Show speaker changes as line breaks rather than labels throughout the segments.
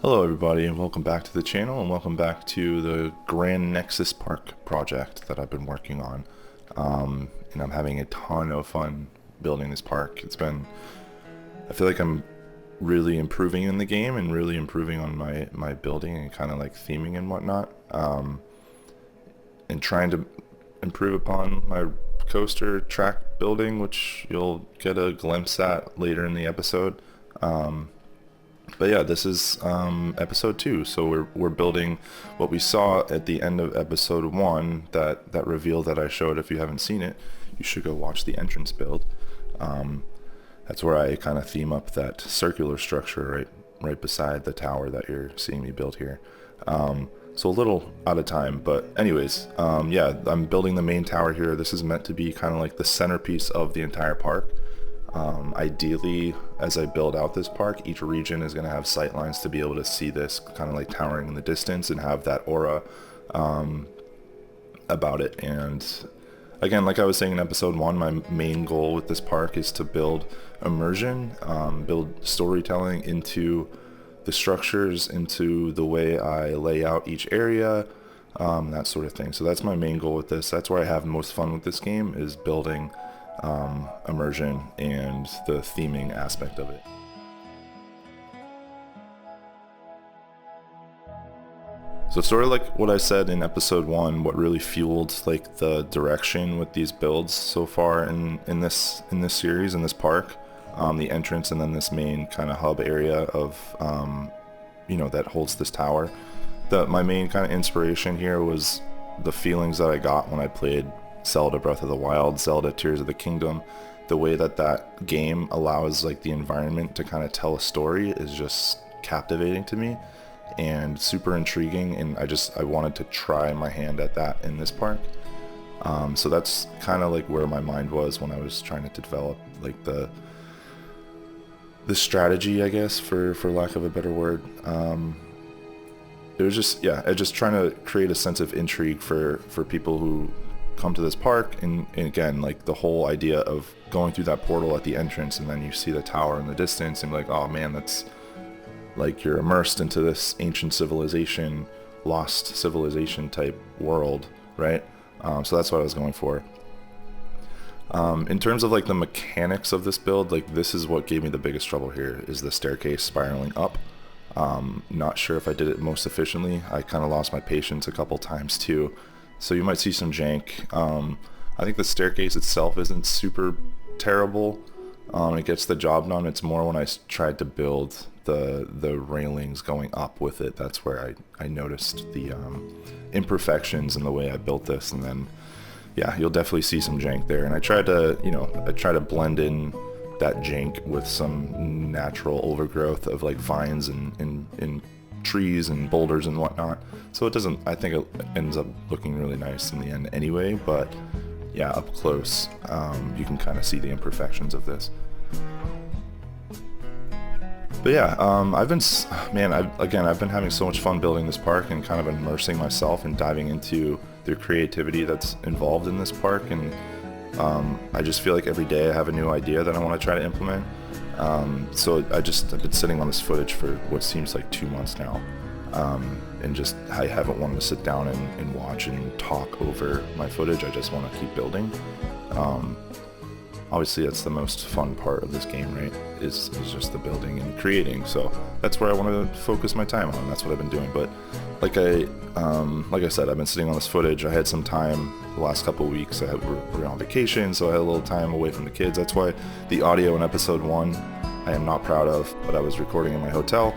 Hello everybody and welcome back to the channel and welcome back to the Grand Nexus Park project that I've been working on. And I'm having a ton of fun building this park. I feel like I'm really improving in the game and really improving on my building and kind of like theming and whatnot. And trying to improve upon my coaster track building, which you'll get a glimpse at later in the episode. But yeah, this is episode 2, so we're building what we saw at the end of episode 1, that reveal that I showed. If you haven't seen it, you should go watch the entrance build. That's where I kind of theme up that circular structure right beside the tower that you're seeing me build here. So a little out of time, but anyways, yeah, I'm building the main tower here. This is meant to be kind of like the centerpiece of the entire park. Ideally, as I build out this park, each region is going to have sight lines to be able to see this kind of like towering in the distance and have that aura about it. And again, like I was saying in episode 1, my main goal with this park is to build immersion, build storytelling into the structures, into the way I lay out each area, that sort of thing. So that's my main goal with this. That's where I have most fun with this game, is building immersion and the theming aspect of it. So sort of like what I said in episode 1, what really fueled like the direction with these builds so far in this series, in this park, the entrance and then this main kind of hub area of that holds this tower. My main kind of inspiration here was the feelings that I got when I played Zelda Breath of the Wild, Zelda Tears of the Kingdom. The way that game allows like the environment to kind of tell a story is just captivating to me and super intriguing, and I wanted to try my hand at that in this park. So that's kind of like where my mind was when I was trying to develop like the strategy, I guess, for lack of a better word. It was just trying to create a sense of intrigue for people who come to this park, and again, like the whole idea of going through that portal at the entrance and then you see the tower in the distance and like, oh man, that's like you're immersed into this ancient civilization, lost civilization type world, right? So that's what I was going for. In terms of like the mechanics of this build, like this is what gave me the biggest trouble here, is the staircase spiraling up. Not sure if I did it most efficiently. I kind of lost my patience a couple times too. So you might see some jank. I think the staircase itself isn't super terrible. It gets the job done. It's more when I tried to build the railings going up with it. That's where I noticed the imperfections in the way I built this. And then, yeah, you'll definitely see some jank there. And I tried to blend in that jank with some natural overgrowth of like vines and trees and boulders and whatnot, so I think it ends up looking really nice in the end anyway. But yeah, up close you can kind of see the imperfections of this. But yeah, I've been having so much fun building this park and kind of immersing myself and diving into the creativity that's involved in this park, and I just feel like every day I have a new idea that I want to try to implement. So I've been sitting on this footage for what seems like 2 months now, and I haven't wanted to sit down and watch and talk over my footage. I just want to keep building. Obviously that's the most fun part of this game, right? Is just the building and creating. So that's where I want to focus my time on. That's what I've been doing. But like I said, I've been sitting on this footage. I had some time the last couple of weeks. We're on vacation, so I had a little time away from the kids. That's why the audio in episode 1 I am not proud of, but I was recording in my hotel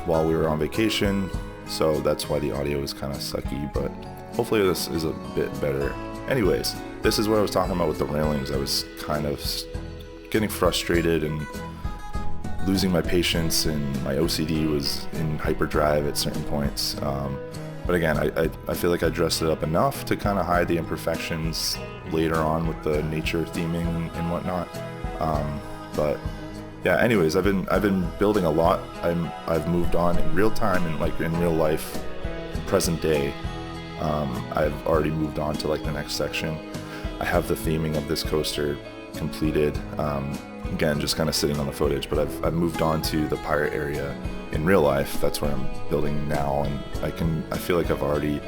while we were on vacation, so that's why the audio is kind of sucky, but hopefully this is a bit better. Anyways, this is what I was talking about with the railings. I was kind of getting frustrated and losing my patience, and my OCD was in hyperdrive at certain points. But again, I feel like I dressed it up enough to kind of hide the imperfections later on with the nature theming and whatnot. But yeah, anyways, I've been building a lot. I've moved on in real time, and like in real life, present day. I've already moved on to like the next section. I have the theming of this coaster completed. again, just kind of sitting on the footage, but I've moved on to the pirate area in real life. That's where I'm building now, and I feel like I've already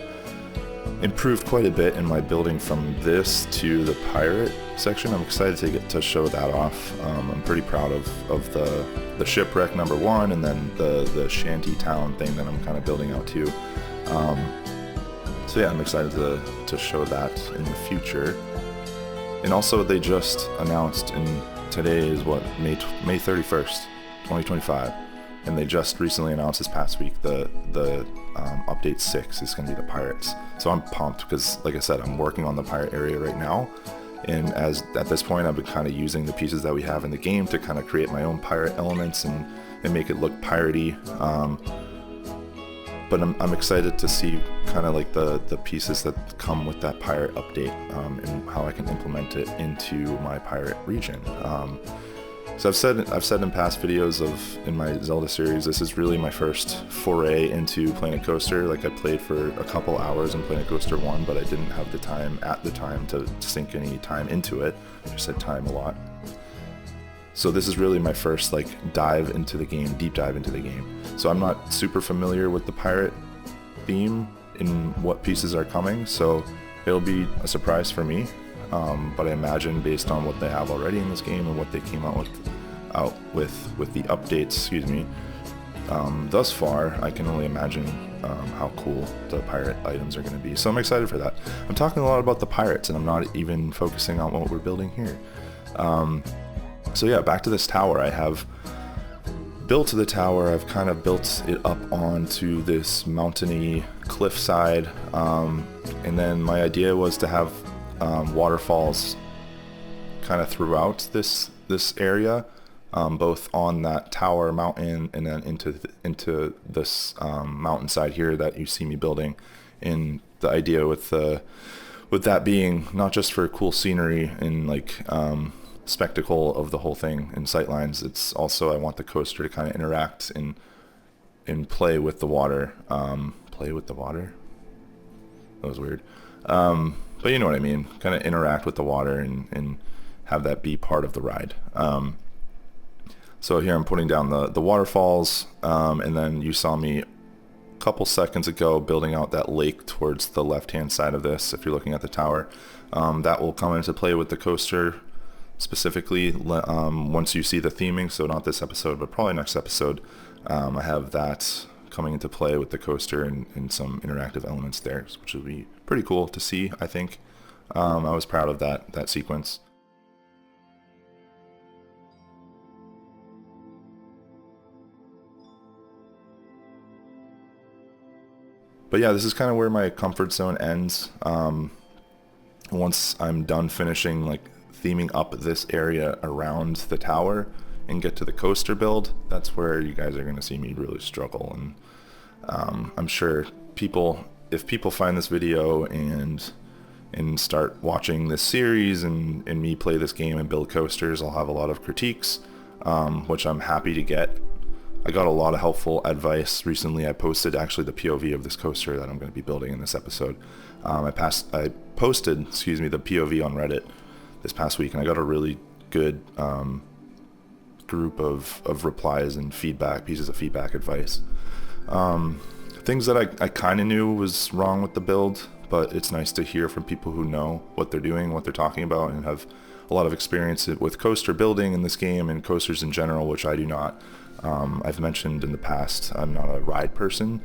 improved quite a bit in my building from this to the pirate section. I'm excited to get to show that off. I'm pretty proud of the shipwreck number 1, and then the shanty town thing that I'm kind of building out too. So yeah, I'm excited to show that in the future. And also, they just announced, and today is what, May 31st, 2025, and they just recently announced this past week the update 6 is going to be the pirates. So I'm pumped because, like I said, I'm working on the pirate area right now, and at this point I've been kind of using the pieces that we have in the game to kind of create my own pirate elements and make it look piratey. But I'm excited to see kind of like the pieces that come with that pirate update, and how I can implement it into my pirate region. So I've said in past videos in my Zelda series, this is really my first foray into Planet Coaster. Like, I played for a couple hours in Planet Coaster 1, but I didn't have the time at the time to sink any time into it. I just said time a lot. So this is really my first like deep dive into the game. So I'm not super familiar with the pirate theme in what pieces are coming, so it'll be a surprise for me. But I imagine, based on what they have already in this game and what they came out with the updates, thus far, I can only imagine how cool the pirate items are going to be. So I'm excited for that. I'm talking a lot about the pirates, and I'm not even focusing on what we're building here. So yeah, back to this tower. I have built the tower. I've kind of built it up onto this mountainy cliffside, and then my idea was to have waterfalls kind of throughout this area, both on that tower mountain and then into this mountainside here that you see me building. And the idea with that being not just for cool scenery and like spectacle of the whole thing and sightlines, it's also I want the coaster to kind of interact and play with the water. Play with the water? That was weird. But you know what I mean, kind of interact with the water and have that be part of the ride. So here I'm putting down the waterfalls, and then you saw me a couple seconds ago building out that lake towards the left-hand side of this, if you're looking at the tower. That will come into play with the coaster, specifically once you see the theming, so not this episode, but probably next episode. I have that coming into play with the coaster and some interactive elements there, which will be pretty cool to see, I think. I was proud of that sequence. But yeah, this is kind of where my comfort zone ends. Once I'm done finishing like theming up this area around the tower and get to the coaster build, that's where you guys are going to see me really struggle. And I'm sure if people find this video and start watching this series and me play this game and build coasters, I'll have a lot of critiques, which I'm happy to get. I got a lot of helpful advice recently. I posted actually the POV of this coaster that I'm going to be building in this episode. I posted the POV on Reddit this past week, and I got a really good group of replies and pieces of feedback advice. Things that I kind of knew was wrong with the build, but it's nice to hear from people who know what they're doing, what they're talking about, and have a lot of experience with coaster building in this game and coasters in general, which I do not. I've mentioned in the past, I'm not a ride person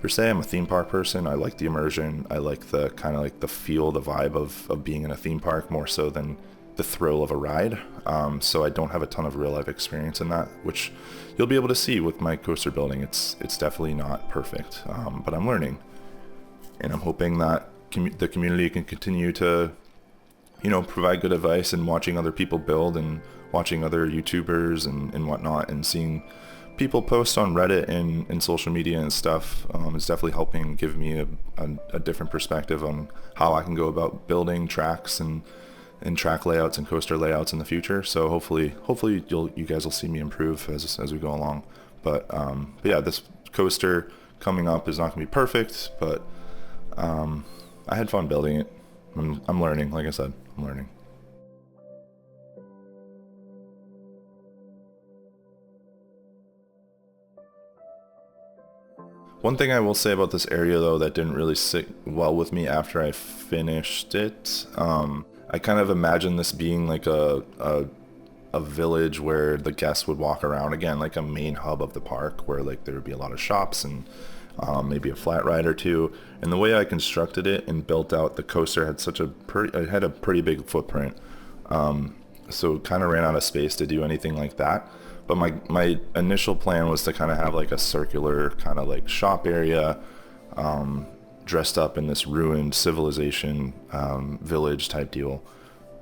per se. I'm a theme park person. I like the immersion. I like the kind of like the feel, the vibe of being in a theme park more so than the thrill of a ride. So I don't have a ton of real life experience in that, which you'll be able to see with my coaster building. It's definitely not perfect, but I'm learning, and I'm hoping that the community can continue to, provide good advice, and watching other people build and watching other YouTubers and whatnot, and seeing people post on Reddit and social media and stuff is definitely helping give me a different perspective on how I can go about building tracks and track layouts and coaster layouts in the future. So hopefully you guys will see me improve as we go along. But yeah, this coaster coming up is not going to be perfect, but I had fun building it. I'm learning, like I said, I'm learning. One thing I will say about this area though that didn't really sit well with me after I finished it, I kind of imagined this being like a village where the guests would walk around, again, like a main hub of the park where like there would be a lot of shops and maybe a flat ride or two. And the way I constructed it and built out the coaster had it had a pretty big footprint. So kind of ran out of space to do anything like that. But my initial plan was to kind of have like a circular kind of like shop area, dressed up in this ruined civilization village type deal.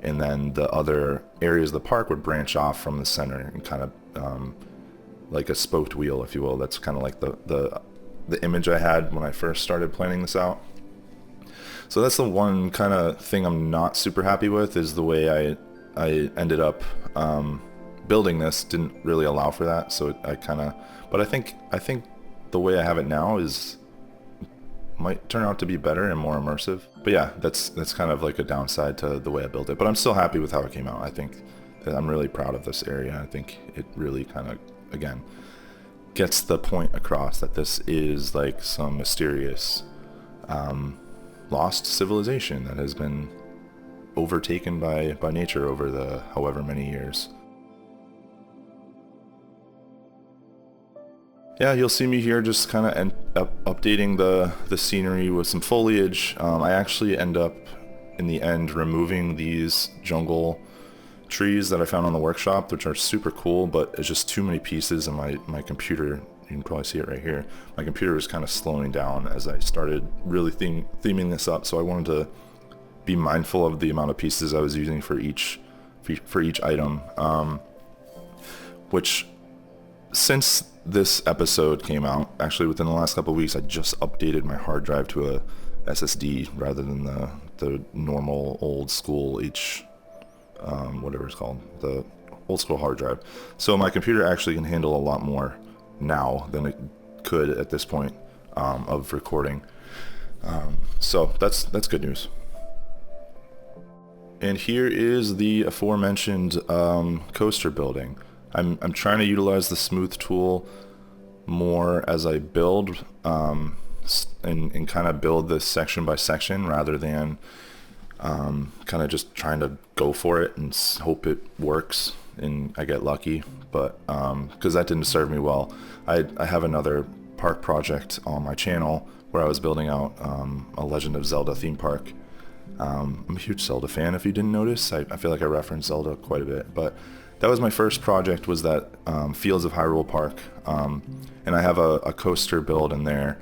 And then the other areas of the park would branch off from the center and kind of like a spoked wheel, if you will. That's kind of like the image I had when I first started planning this out. So that's the one kind of thing I'm not super happy with, is the way I ended up building this didn't really allow for that. So but I think the way I have it now might turn out to be better and more immersive. But yeah, that's kind of like a downside to the way I built it. But I'm still happy with how it came out. I think that I'm really proud of this area. I think it really kind of, again, gets the point across that this is like some mysterious lost civilization that has been overtaken by nature over the however many years. Yeah, you'll see me here just kind of updating the scenery with some foliage. I actually end up, in the end, removing these jungle trees that I found on the workshop, which are super cool, but it's just too many pieces, and my computer, you can probably see it right here, my computer was kind of slowing down as I started really theming this up, so I wanted to be mindful of the amount of pieces I was using for each item, which, since this episode came out, actually within the last couple of weeks, I just updated my hard drive to a SSD rather than the normal old school whatever it's called, the old school hard drive. So my computer actually can handle a lot more now than it could at this point of recording. So that's good news. And here is the aforementioned coaster building. I'm trying to utilize the smooth tool more as I build, and kind of build this section by section rather than kind of just trying to go for it and hope it works and I get lucky. But because that didn't serve me well. I have another park project on my channel where I was building out a Legend of Zelda theme park. I'm a huge Zelda fan, if you didn't notice. I feel like I reference Zelda quite a bit, but that was my first project, was that Fields of Hyrule Park, and I have a coaster build in there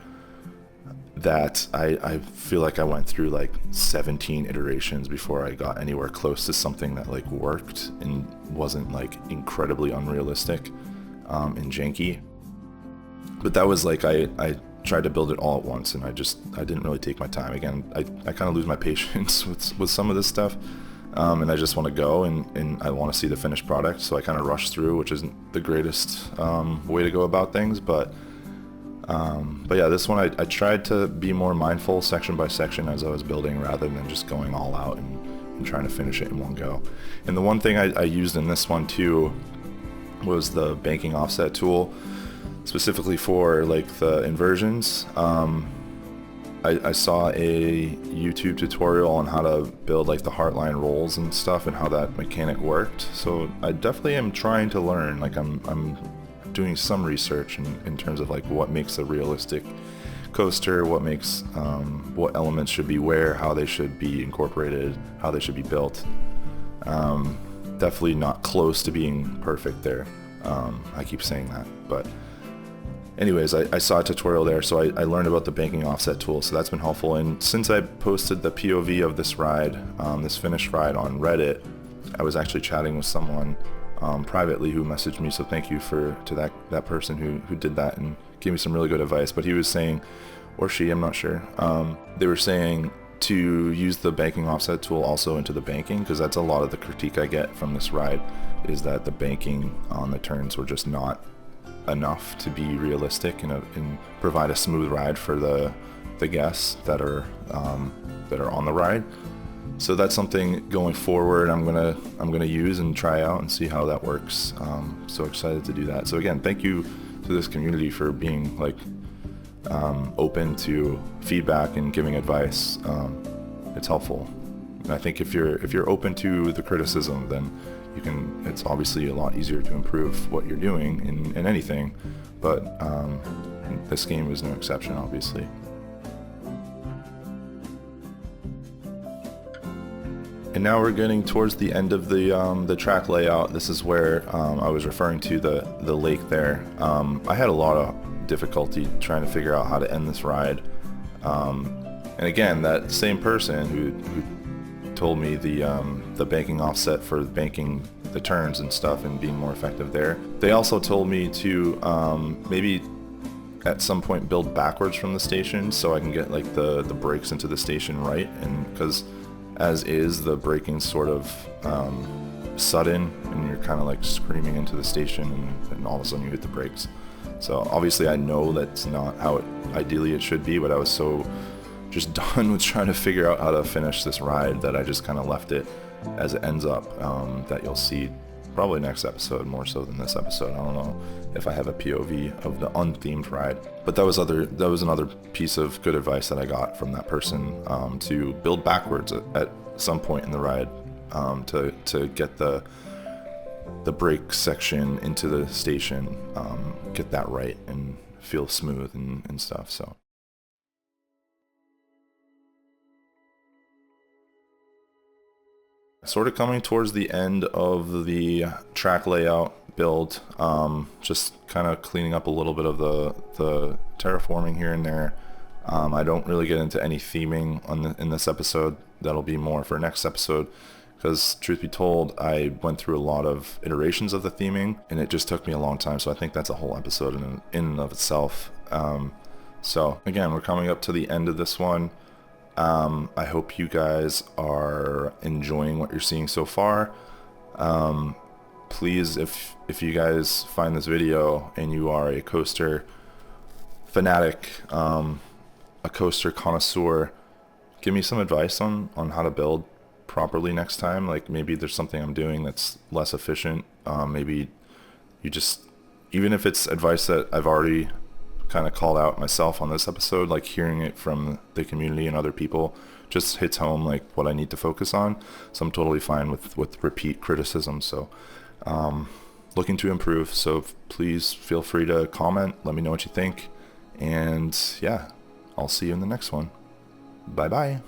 that I feel like I went through like 17 iterations before I got anywhere close to something that like worked and wasn't like incredibly unrealistic and janky. But that was like I tried to build it all at once, and I didn't really take my time. Again, I kind of lose my patience with some of this stuff. And I just want to go and I want to see the finished product, so I kind of rush through, which isn't the greatest way to go about things, but yeah, this one I tried to be more mindful section by section as I was building, rather than just going all out and trying to finish it in one go. And the one thing I used in this one too was the banking offset tool, specifically for like the inversions. I saw a YouTube tutorial on how to build like the heartline rolls and stuff and how that mechanic worked. So I definitely am trying to learn. Like I'm doing some research in terms of like what makes a realistic coaster, what makes what elements should be where, how they should be incorporated, how they should be built. Definitely not close to being perfect there. I keep saying that, but anyways, I saw a tutorial there, so I learned about the banking offset tool, so that's been helpful. And since I posted the POV of this ride, this finished ride on Reddit, I was actually chatting with someone privately who messaged me, so thank you to that person who did that and gave me some really good advice. But he was saying, or she, I'm not sure, they were saying to use the banking offset tool also into the banking, because that's a lot of the critique I get from this ride, is that the banking on the turns were just not enough to be realistic and provide a smooth ride for the guests that are on the ride. So that's something going forward I'm gonna use and try out and see how that works. So excited to do that. So again, thank you to this community for being like open to feedback and giving advice, it's helpful. And I think if you're open to the criticism, then it's obviously a lot easier to improve what you're doing in anything, but this game is no exception, obviously. And now we're getting towards the end of the track layout. This is where I was referring to the lake there. I had a lot of difficulty trying to figure out how to end this ride. And again, that same person who told me the banking offset for banking the turns and stuff and being more effective there. They also told me to maybe at some point build backwards from the station so I can get like the brakes into the station right, and because as is, the braking sort of sudden and you're kind of like screaming into the station and all of a sudden you hit the brakes. So obviously I know that's not how ideally it should be, but I was so just done with trying to figure out how to finish this ride that I just kind of left it as it ends up, that you'll see probably next episode more so than this episode. I don't know if I have a POV of the unthemed ride, but that was another piece of good advice that I got from that person, to build backwards at some point in the ride, to get the brake section into the station, get that right and feel smooth and stuff. So sort of coming towards the end of the track layout build, just kind of cleaning up a little bit of the terraforming here and there. I don't really get into any theming in this episode. That'll be more for next episode, because truth be told, I went through a lot of iterations of the theming and it just took me a long time, so I think that's a whole episode in and of itself. So again, we're coming up to the end of this one. I hope you guys are enjoying what you're seeing so far. Please, if you guys find this video and you are a coaster fanatic, a coaster connoisseur, give me some advice on how to build properly next time. Like maybe there's something I'm doing that's less efficient. Maybe you just, even if it's advice that I've already kind of called out myself on this episode, like hearing it from the community and other people just hits home like what I need to focus on. So I'm totally fine with repeat criticism. So looking to improve, so please feel free to comment, let me know what you think, and yeah, I'll see you in the next one. Bye bye.